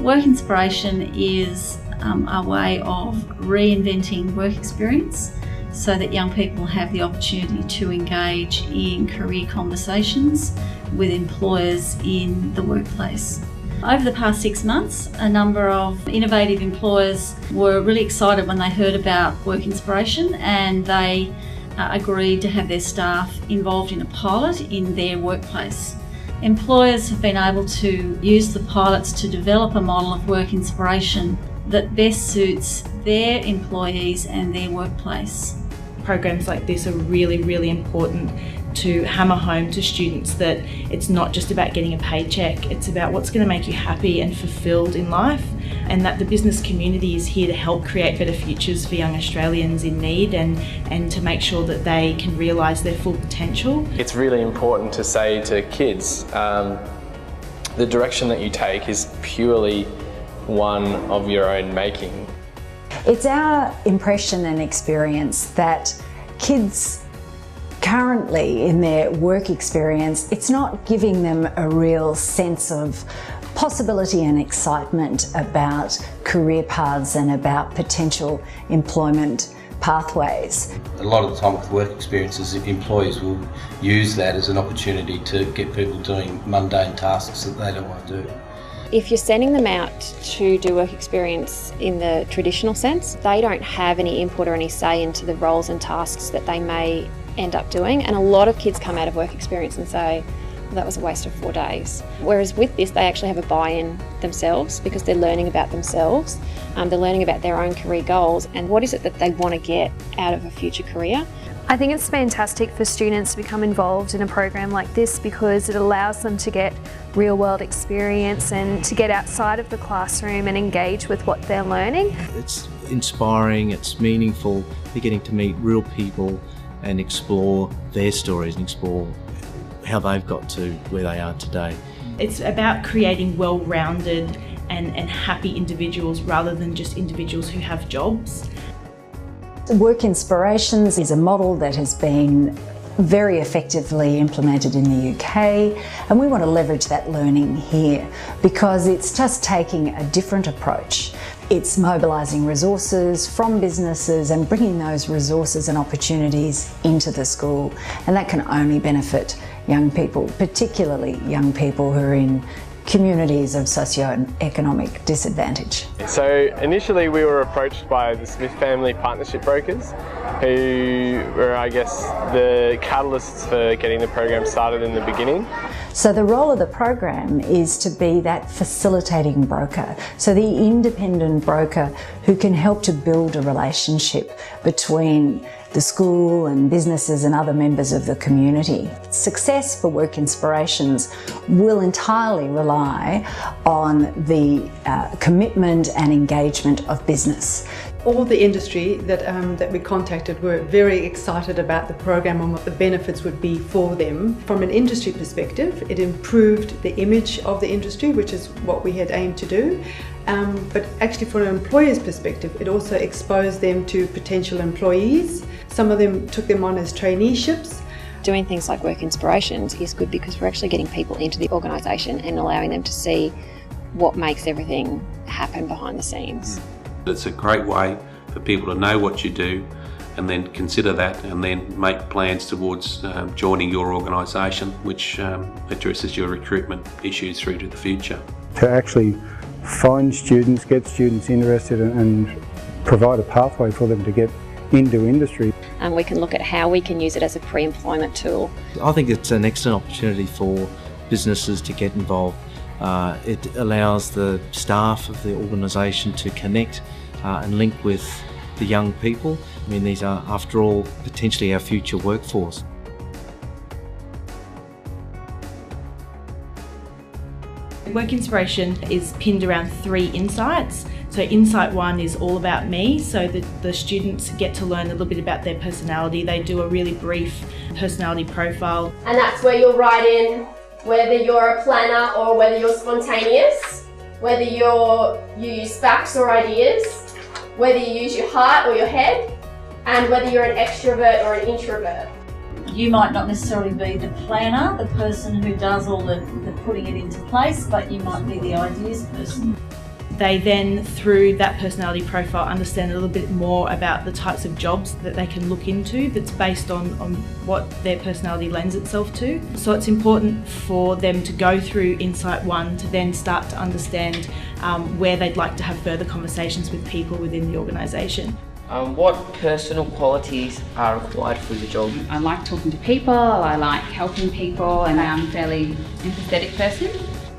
Work inspiration is a way of reinventing work experience so that young people have the opportunity to engage in career conversations with employers in the workplace. Over the past 6 months, a number of innovative employers were really excited when they heard about work inspiration, and they agreed to have their staff involved in a pilot in their workplace. Employers have been able to use the pilots to develop a model of work inspiration that best suits their employees and their workplace. Programs like this are really, really important to hammer home to students that it's not just about getting a paycheck, it's about what's going to make you happy and fulfilled in life, and that the business community is here to help create better futures for young Australians in need and to make sure that they can realise their full potential. It's really important to say to kids, the direction that you take is purely one of your own making. It's our impression and experience that kids currently in their work experience, it's not giving them a real sense of possibility and excitement about career paths and about potential employment pathways. A lot of the time with work experiences, employers will use that as an opportunity to get people doing mundane tasks that they don't want to do. If you're sending them out to do work experience in the traditional sense, they don't have any input or any say into the roles and tasks that they may end up doing. And a lot of kids come out of work experience and say, well, that was a waste of 4 days. Whereas with this, they actually have a buy-in themselves because they're learning about themselves, they're learning about their own career goals and what is it that they want to get out of a future career. I think it's fantastic for students to become involved in a program like this because it allows them to get real-world experience and to get outside of the classroom and engage with what they're learning. It's inspiring, it's meaningful, they're getting to meet real people and explore their stories and explore how they've got to where they are today. It's about creating well-rounded and happy individuals rather than just individuals who have jobs. Work Inspirations is a model that has been very effectively implemented in the UK, and we want to leverage that learning here because it's just taking a different approach. It's mobilising resources from businesses and bringing those resources and opportunities into the school, and that can only benefit young people, particularly young people who are in communities of socio-economic disadvantage. So initially we were approached by the Smith family partnership brokers, who were, I guess, the catalysts for getting the program started in the beginning. So the role of the program is to be that facilitating broker, so the independent broker who can help to build a relationship between the school and businesses and other members of the community. Success for Work Inspirations will entirely rely on the commitment and engagement of business. All the industry that we contacted were very excited about the program and what the benefits would be for them. From an industry perspective, it improved the image of the industry, which is what we had aimed to do. But actually from an employer's perspective, it also exposed them to potential employees. Some of them took them on as traineeships. Doing things like Work Inspirations is good because we're actually getting people into the organisation and allowing them to see what makes everything happen behind the scenes. It's a great way for people to know what you do and then consider that and then make plans towards joining your organisation, which addresses your recruitment issues through to the future. To actually find students, get students interested and provide a pathway for them to get into industry. And we can look at how we can use it as a pre-employment tool. I think it's an excellent opportunity for businesses to get involved. It allows the staff of the organisation to connect and link with the young people. I mean, these are, after all, potentially our future workforce. Work Inspiration is pinned around 3 insights. So insight 1 is all about me, so that the students get to learn a little bit about their personality. They do a really brief personality profile. And that's where you'll write in whether you're a planner or whether you're spontaneous, whether you use facts or ideas, whether you use your heart or your head, and whether you're an extrovert or an introvert. You might not necessarily be the planner, the person who does all the putting it into place, but you might be the ideas person. They then, through that personality profile, understand a little bit more about the types of jobs that they can look into that's based on what their personality lends itself to. So it's important for them to go through Insight 1 to then start to understand where they'd like to have further conversations with people within the organisation. What personal qualities are required for the job? I like talking to people, I like helping people, and I'm a fairly empathetic person.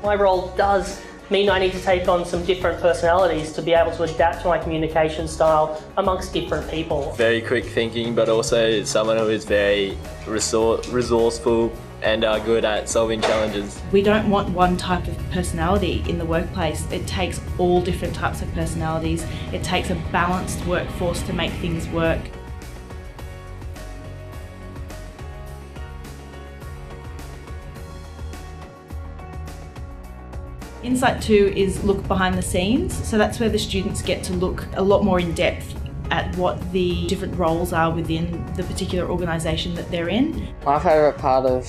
My role does mean I need to take on some different personalities to be able to adapt to my communication style amongst different people. Very quick thinking, but also someone who is very resourceful and are good at solving challenges. We don't want one type of personality in the workplace. It takes all different types of personalities. It takes a balanced workforce to make things work. Insight 2 is look behind the scenes, so that's where the students get to look a lot more in depth at what the different roles are within the particular organisation that they're in. My favourite part of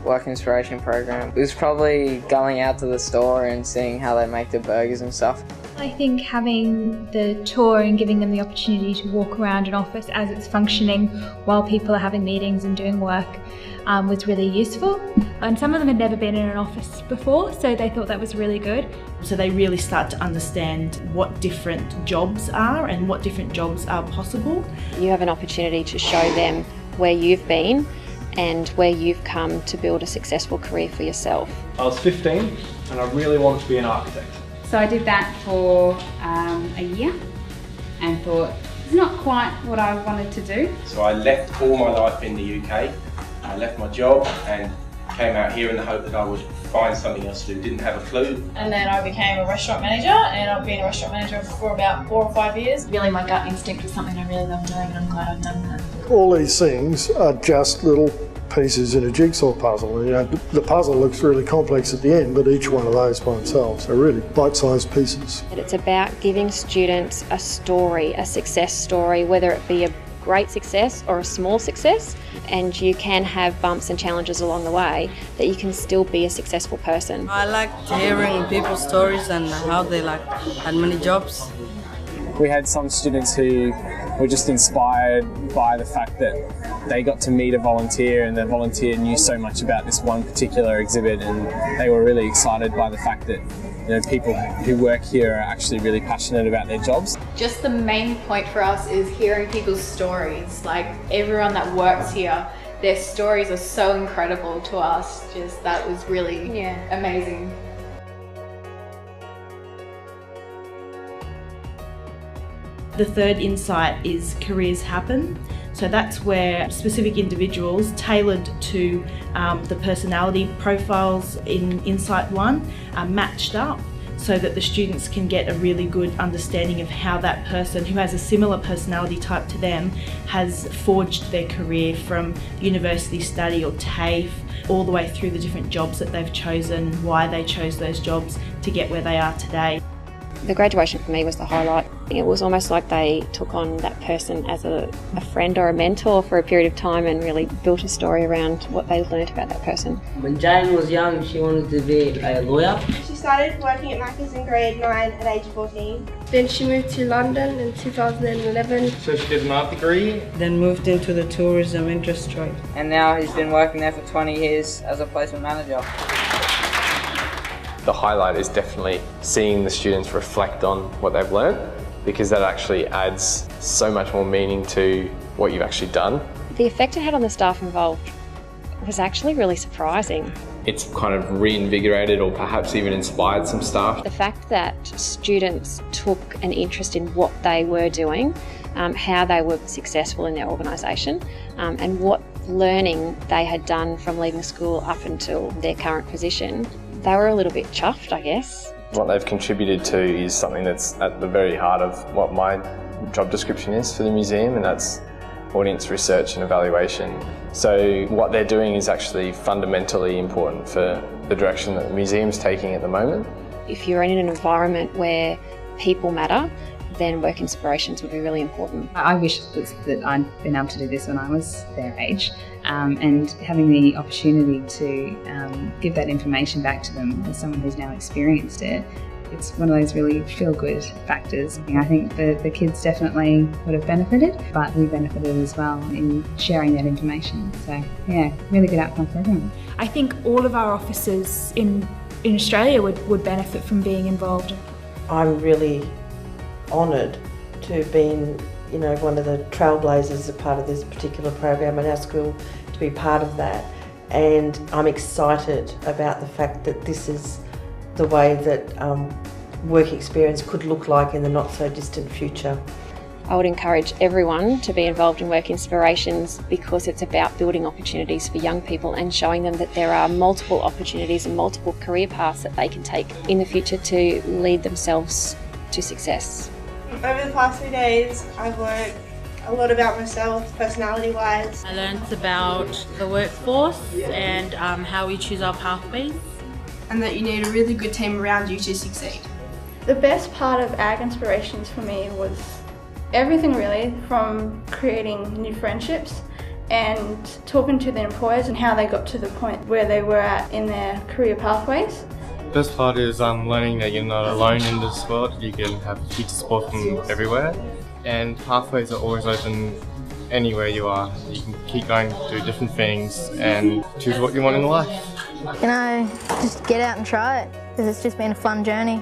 Work Inspiration program is probably going out to the store and seeing how they make the burgers and stuff. I think having the tour and giving them the opportunity to walk around an office as it's functioning while people are having meetings and doing work was really useful. And some of them had never been in an office before, so they thought that was really good. So they really start to understand what different jobs are and what different jobs are possible. You have an opportunity to show them where you've been and where you've come to build a successful career for yourself. I was 15 and I really wanted to be an architect. So I did that for a year and thought, it's not quite what I wanted to do. So I left all my life in the UK, I left my job and came out here in the hope that I would find something else to do. Didn't have a clue. And then I became a restaurant manager, and I've been a restaurant manager for about 4 or 5 years. Really, my gut instinct was something I really love doing, and I'm glad I've done that. All these things are just little pieces in a jigsaw puzzle. You know, the puzzle looks really complex at the end, but each one of those by themselves are really bite-sized pieces. It's about giving students a story, a success story, whether it be a great success or a small success, and you can have bumps and challenges along the way, that you can still be a successful person. I like hearing people's stories and how they had many jobs. We had some students who were just inspired by the fact that they got to meet a volunteer, and the volunteer knew so much about this one particular exhibit, and they were really excited by the fact that people who work here are actually really passionate about their jobs. Just the main point for us is hearing people's stories. Like everyone that works here, their stories are so incredible to us. Just that was really amazing. The third insight is careers happen. So that's where specific individuals tailored to the personality profiles in Insight 1 are matched up so that the students can get a really good understanding of how that person who has a similar personality type to them has forged their career from university study or TAFE all the way through the different jobs that they've chosen, why they chose those jobs to get where they are today. The graduation for me was the highlight. It was almost like they took on that person as a friend or a mentor for a period of time and really built a story around what they learnt about that person. When Jane was young, she wanted to be a lawyer. She started working at Macca's in grade 9 at age 14. Then she moved to London in 2011. So she did an art degree. Then moved into the tourism industry. And now he's been working there for 20 years as a placement manager. The highlight is definitely seeing the students reflect on what they've learnt, because that actually adds so much more meaning to what you've actually done. The effect it had on the staff involved was actually really surprising. It's kind of reinvigorated or perhaps even inspired some staff. The fact that students took an interest in what they were doing, how they were successful in their organisation, and what learning they had done from leaving school up until their current position, they were a little bit chuffed, I guess. What they've contributed to is something that's at the very heart of what my job description is for the museum, and that's audience research and evaluation. So what they're doing is actually fundamentally important for the direction that the museum's taking at the moment. If you're in an environment where people matter, then work inspirations would be really important. I wish that I'd been able to do this when I was their age, and having the opportunity to give that information back to them as someone who's now experienced it It's one of those really feel-good factors. I think the kids definitely would have benefited, but we benefited as well in sharing that information. So yeah, really good outcome for everyone. I think all of our officers in Australia would benefit from being involved. I'm really honoured to have been, one of the trailblazers as a part of this particular program at our school, to be part of that. And I'm excited about the fact that this is the way that work experience could look like in the not so distant future. I would encourage everyone to be involved in Work Inspirations because it's about building opportunities for young people and showing them that there are multiple opportunities and multiple career paths that they can take in the future to lead themselves to success. Over the past 3 days, I've learned a lot about myself, personality-wise. I learned about the workforce and how we choose our pathways. And that you need a really good team around you to succeed. The best part of Ag Inspirations for me was everything really, from creating new friendships and talking to the employers and how they got to the point where they were at in their career pathways. The best part is learning that you're not alone in this world. You can have future support from everywhere, and pathways are always open anywhere you are. You can keep going, do different things and choose what you want in life. Just get out and try it, because it's just been a fun journey.